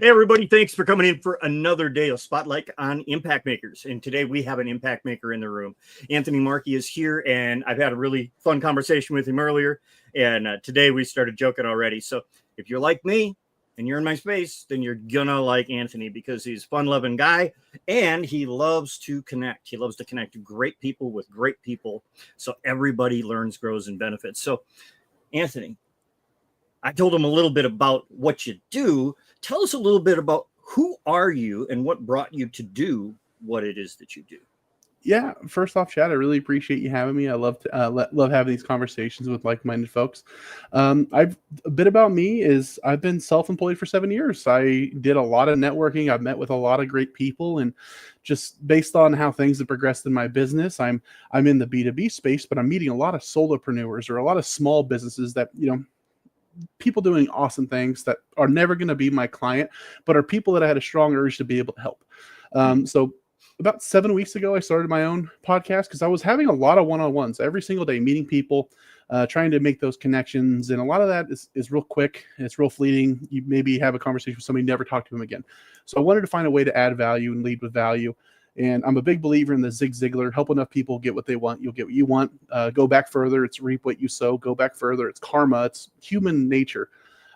Hey, everybody, thanks for coming in for another day of Spotlight on Impact Makers. And today we have an impact maker in the room. Anthony Markey is here, and I've had a really fun conversation with him earlier. And today we started joking already. So if you're like me and you're in my space, then you're going to like Anthony because he's a fun-loving guy and he loves to connect. He loves to connect great people with great people so everybody learns, grows, and benefits. So, Anthony, I told him a little bit about what you do. Tell us a little bit about who are you and what brought you to do what it is that you do. Yeah, first off, Chad, I really appreciate you having me. I love to love having these conversations with like-minded folks. A bit about me is I've been self-employed for 7 years. I did a lot of networking. I've met with a lot of great people, and just based on how things have progressed in my business, I'm in the B2B space, but I'm meeting a lot of solopreneurs or a lot of small businesses that people doing awesome things that are never going to be my client, but are people that I had a strong urge to be able to help. So about 7 weeks ago, I started my own podcast because I was having a lot of one-on-ones every single day, meeting people, trying to make those connections. And a lot of that is real quick. It's real fleeting. You maybe have a conversation with somebody, never talk to them again. So I wanted to find a way to add value and lead with value. And I'm a big believer in the Zig Ziglar: help enough people get what they want, you'll get what you want. Go back further. It's reap what you sow. Go back further. It's karma. It's human nature.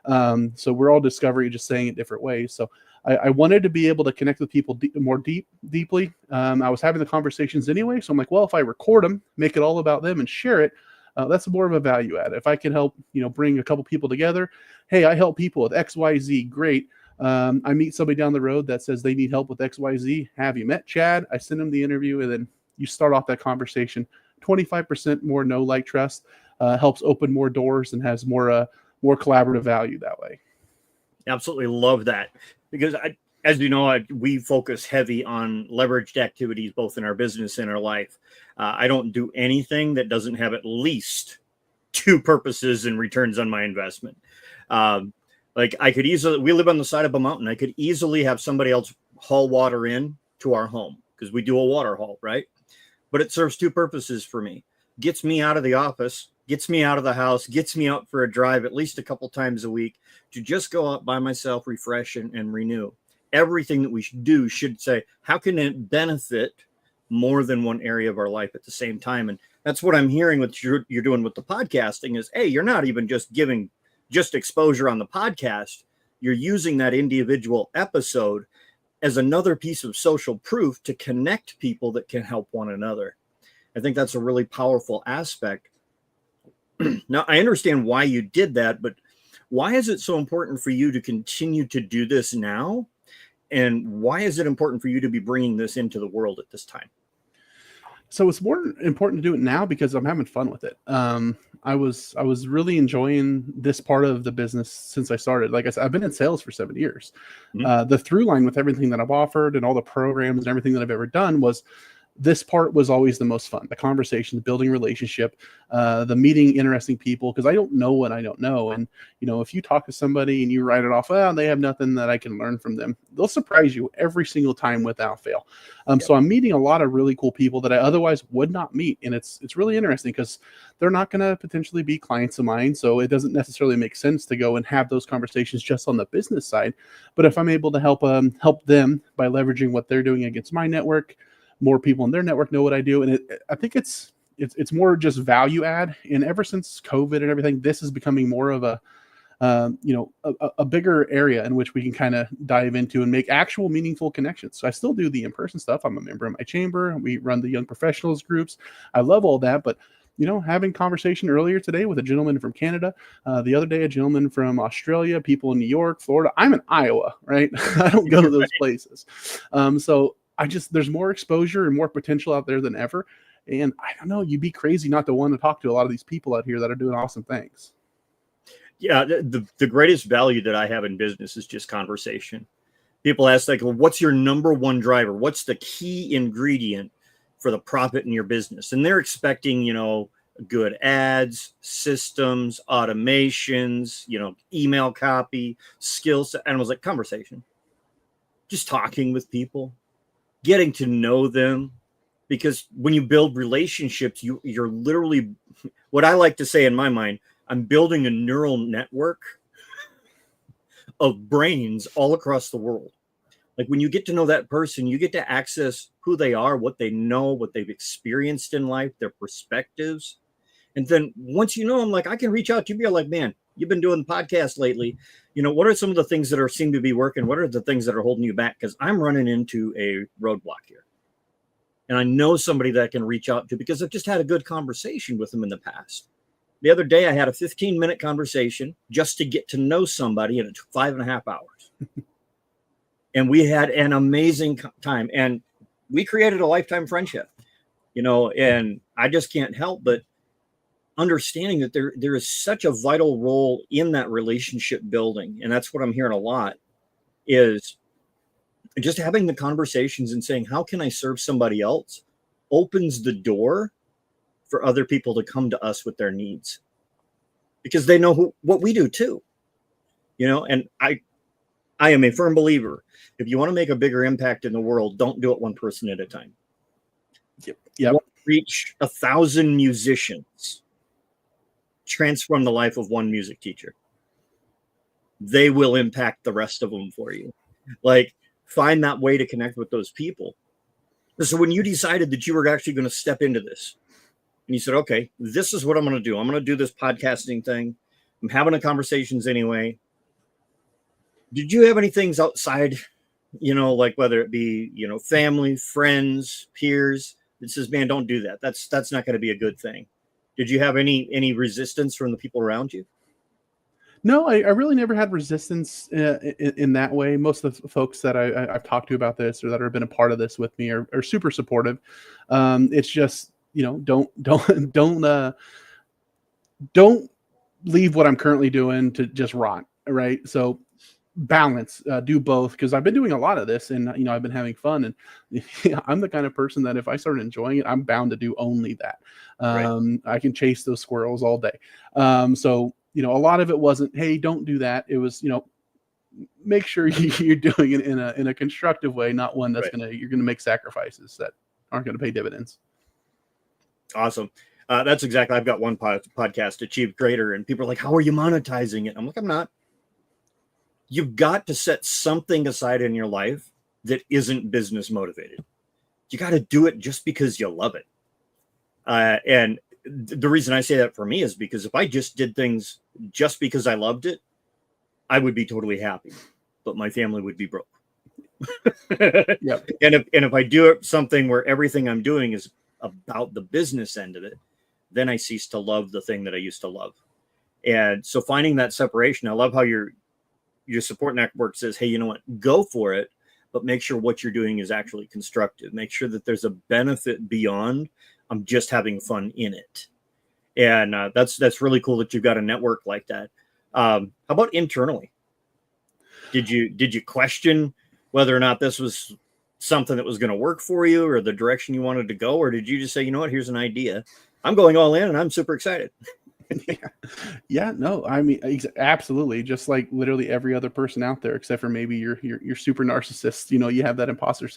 So we're all discovery, just saying it different ways. So I wanted to be able to connect with people deeply. I was having the conversations anyway. So I'm like, well, if I record them, make it all about them and share it, that's more of a value add. If I can help, bring a couple people together. Hey, I help people with XYZ. Great. I meet somebody down the road that says they need help with XYZ. Have you met Chad? I send them the interview, and then you start off that conversation. 25% more know, like, trust helps open more doors and has more collaborative value that way. Absolutely love that, because as you know, we focus heavy on leveraged activities, both in our business and our life. I don't do anything that doesn't have at least two purposes and returns on my investment. Like we live on the side of a mountain. I could easily have somebody else haul water in to our home because we do a water haul, right? But it serves two purposes for me. Gets me out of the office, gets me out of the house, gets me out for a drive at least a couple times a week to just go out by myself, refresh and renew. Everything that we do should say, how can it benefit more than one area of our life at the same time? And that's what I'm hearing what you're doing with the podcasting is, hey, you're not even just giving just exposure on the podcast. You're using that individual episode as another piece of social proof to connect people that can help one another. I think that's a really powerful aspect. Now, I understand why you did that, but why is it so important for you to continue to do this now? And why is it important for you to be bringing this into the world at this time? So it's more important to do it now because I'm having fun with it. I was really enjoying this part of the business since I started. Like I said, I've been in sales for 7 years. Mm-hmm. The through line with everything that I've offered and all the programs and everything that I've ever done was this part was always the most fun. The conversation, the building relationship, the meeting interesting people, because I don't know what I don't know. And, if you talk to somebody and you write it off, well, they have nothing that I can learn from them. They'll surprise you every single time without fail. So I'm meeting a lot of really cool people that I otherwise would not meet. And it's really interesting because they're not going to potentially be clients of mine. So it doesn't necessarily make sense to go and have those conversations just on the business side. But if I'm able to help them by leveraging what they're doing against my network, more people in their network know what I do. And I think it's more just value add. And ever since COVID and everything, this is becoming more of a bigger area in which we can kind of dive into and make actual meaningful connections. So I still do the in-person stuff. I'm a member of my chamber. We run the young professionals groups. I love all that, but having conversation earlier today with a gentleman from Canada, the other day, a gentleman from Australia, people in New York, Florida. I'm in Iowa, right? I don't go to those places. So there's more exposure and more potential out there than ever. And I don't know, you'd be crazy not to want to talk to a lot of these people out here that are doing awesome things. Yeah. The greatest value that I have in business is just conversation. People ask well, what's your number one driver? What's the key ingredient for the profit in your business? And they're expecting, good ads, systems, automations, email copy, skills. And I was like, conversation, just talking with people, getting to know them, because when you build relationships, you're literally, what I like to say in my mind, I'm building a neural network of brains all across the world. Like when you get to know that person, you get to access who they are, what they know, what they've experienced in life, their perspectives. And then once you know them, like I can reach out to you, be like, man, you've been doing the podcast lately. What are some of the things that seem to be working? What are the things that are holding you back? Because I'm running into a roadblock here. And I know somebody that I can reach out to because I've just had a good conversation with them in the past. The other day, I had a 15-minute conversation just to get to know somebody, and it took 5.5 hours. And we had an amazing time. And we created a lifetime friendship, and I just can't help but understanding that there is such a vital role in that relationship building. And that's what I'm hearing a lot is just having the conversations and saying, how can I serve somebody else opens the door for other people to come to us with their needs because they know what we do too, and I am a firm believer. If you want to make a bigger impact in the world, don't do it one person at a time. Yep. Reach 1,000 musicians. Transform the life of one music teacher. They will impact the rest of them for you. Like, find that way to connect with those people. So when you decided that you were actually going to step into this, and you said, okay, this is what I'm going to do. I'm going to do this podcasting thing. I'm having the conversations anyway. Did you have any things outside, like whether it be, family, friends, peers that says, man, don't do that. That's not going to be a good thing. Did you have any resistance from the people around you? No, I really never had resistance in that way. Most of the folks that I've talked to about this or that have been a part of this with me are super supportive. It's just, don't leave what I'm currently doing to just rot. Right. So balance, do both, because I've been doing a lot of this and I've been having fun, and I'm the kind of person that if I start enjoying it, I'm bound to do only that. Right. I can chase those squirrels all day. So a lot of it wasn't, hey, don't do that. It was, make sure you're doing it in a constructive way, not one that's Right. you're gonna make sacrifices that aren't gonna pay dividends. Awesome. That's exactly. I've got one podcast, Achieve Greater, and people are like, how are you monetizing it? I'm like, I'm not. You've got to set something aside in your life that isn't business motivated. You got to do it just because you love it. And the reason I say that for me is because if I just did things just because I loved it, I would be totally happy, but my family would be broke. Yep. And if I do something where everything I'm doing is about the business end of it, then I cease to love the thing that I used to love. And so finding that separation, I love how your support network says, hey, you know what, go for it, but make sure what you're doing is actually constructive. Make sure that there's a benefit beyond I'm just having fun in it. And that's really cool that you've got a network like that. How about internally? Did you question whether or not this was something that was going to work for you or the direction you wanted to go? Or did you just say, you know what, here's an idea. I'm going all in and I'm super excited. Yeah, no, I mean, absolutely. Just like literally every other person out there, except for maybe you're super narcissist. You have that imposter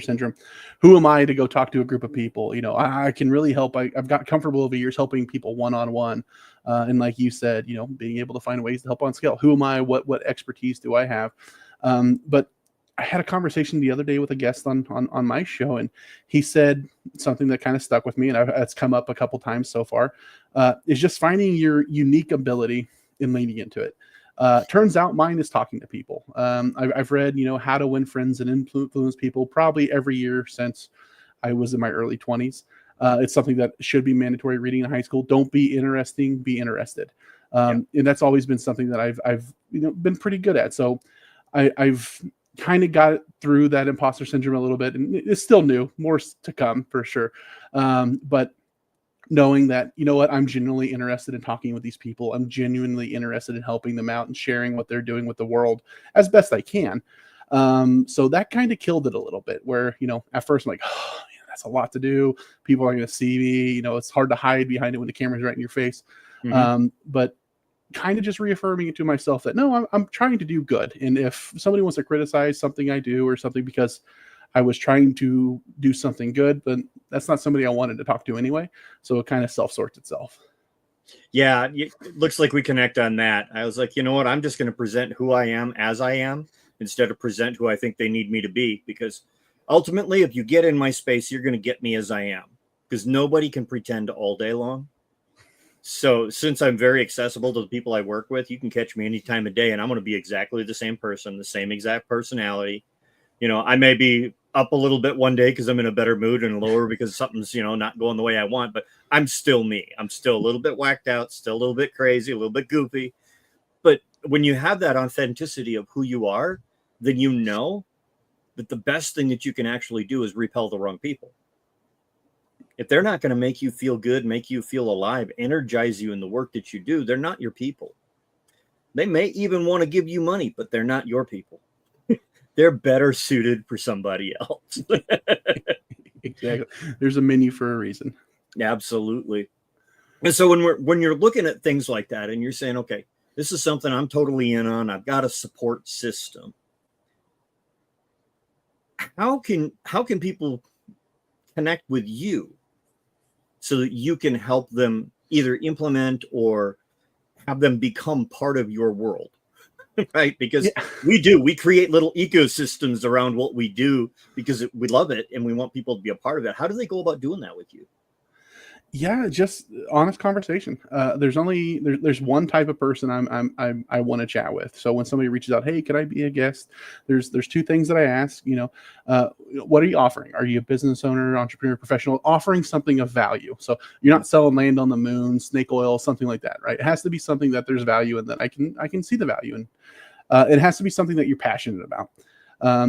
syndrome. Who am I to go talk to a group of people? I can really help. I've got comfortable over years helping people one-on-one. And like you said, being able to find ways to help on scale. Who am I? What expertise do I have? But I had a conversation the other day with a guest on my show, and he said something that kind of stuck with me, and it's come up a couple times so far, is just finding your unique ability and leaning into it. Turns out mine is talking to people. I've read, How to Win Friends and Influence People probably every year since I was in my early 20s. It's something that should be mandatory reading in high school. Don't be interesting, be interested. And that's always been something that I've been pretty good at. So I've kind of got through that imposter syndrome a little bit, and it's still new, more to come for sure. But knowing that, I'm genuinely interested in talking with these people. I'm genuinely interested in helping them out and sharing what they're doing with the world as best I can. So that kind of killed it a little bit where, at first I'm like, oh, that's a lot to do. People are going to see me, it's hard to hide behind it when the camera's right in your face. Mm-hmm. But kind of just reaffirming it to myself that no, I'm trying to do good. And if somebody wants to criticize something I do or something because I was trying to do something good, then that's not somebody I wanted to talk to anyway. So it kind of self-sorts itself. Yeah, it looks like we connect on that. I was like, you know what? I'm just going to present who I am as I am instead of present who I think they need me to be. Because ultimately, if you get in my space, you're going to get me as I am. Because nobody can pretend all day long. So since I'm very accessible to the people I work with, you can catch me any time of day, and I'm going to be exactly the same person, the same exact personality. You know, I may be up a little bit one day because I'm in a better mood and lower because something's, not going the way I want, but I'm still me. I'm still a little bit whacked out, still a little bit crazy, a little bit goofy. But when you have that authenticity of who you are, then you know that the best thing that you can actually do is repel the wrong people. If they're not going to make you feel good, make you feel alive, energize you in the work that you do, they're not your people. They may even want to give you money, but they're not your people. They're better suited for somebody else. Exactly. There's a menu for a reason. Absolutely. And so when you're looking at things like that and you're saying, okay, this is something I'm totally in on, I've got a support system. How can people connect with you so that you can help them either implement or have them become part of your world? Right? Because we create little ecosystems around what we do because we love it and we want people to be a part of it. How do they go about doing that with you? Yeah, just honest conversation. There's one type of person I want to chat with. So when somebody reaches out, hey, could I be a guest? There's two things that I ask. What are you offering? Are you a business owner, entrepreneur, professional, offering something of value? So you're not selling land on the moon, snake oil, something like that, right? It has to be something that there's value in, that I can see the value in. It has to be something that you're passionate about.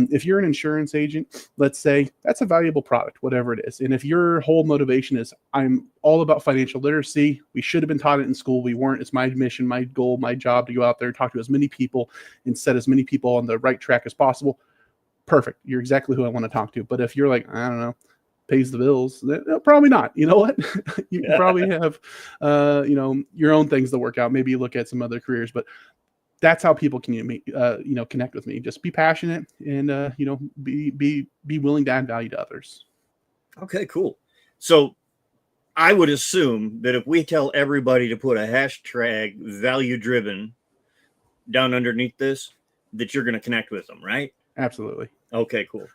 If you're an insurance agent, let's say, that's a valuable product, whatever it is. And if your whole motivation is, I'm all about financial literacy, we should have been taught it in school, we weren't, it's my mission, my goal, my job to go out there and talk to as many people and set as many people on the right track as possible, perfect. You're exactly who I want to talk to. But if you're like, I don't know, pays the bills, then, probably not. You know what? You probably have, your own things to work out. Maybe you look at some other careers, but that's how people can connect with me. Just be passionate and be willing to add value to others. Okay, cool. So I would assume that if we tell everybody to put a hashtag value driven down underneath this, that you're going to connect with them, right? Absolutely. Okay, cool.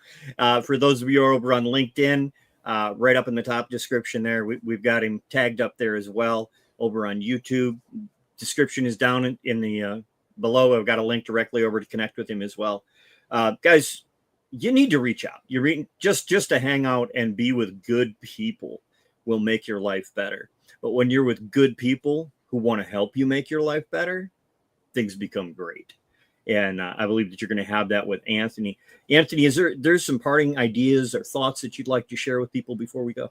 For those of you who are over on LinkedIn, right up in the top description there, we've got him tagged up there as well. Over on YouTube, description is down in the below. I've got a link directly over to connect with him as well. Guys, you need to reach out. Just to hang out and be with good people will make your life better. But when you're with good people who want to help you make your life better, things become great. And I believe that you're going to have that with Anthony. Anthony, there's some parting ideas or thoughts that you'd like to share with people before we go?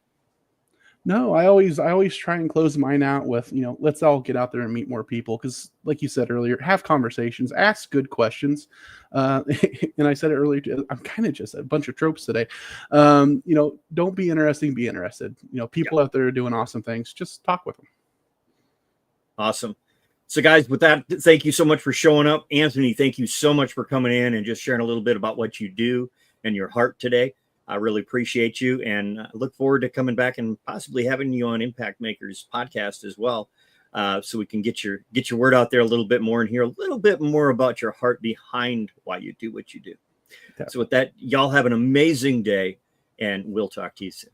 No, I always try and close mine out with, let's all get out there and meet more people. Because like you said earlier, have conversations, ask good questions. And I said it earlier, I'm kind of just a bunch of tropes today. Don't be interesting, be interested. People out there are doing awesome things. Just talk with them. Awesome. So guys, with that, thank you so much for showing up. Anthony, thank you so much for coming in and just sharing a little bit about what you do and your heart today. I really appreciate you and look forward to coming back and possibly having you on Impact Makers podcast as well. So we can get your word out there a little bit more and hear a little bit more about your heart behind why you do what you do. Yeah. So with that, y'all have an amazing day and we'll talk to you soon.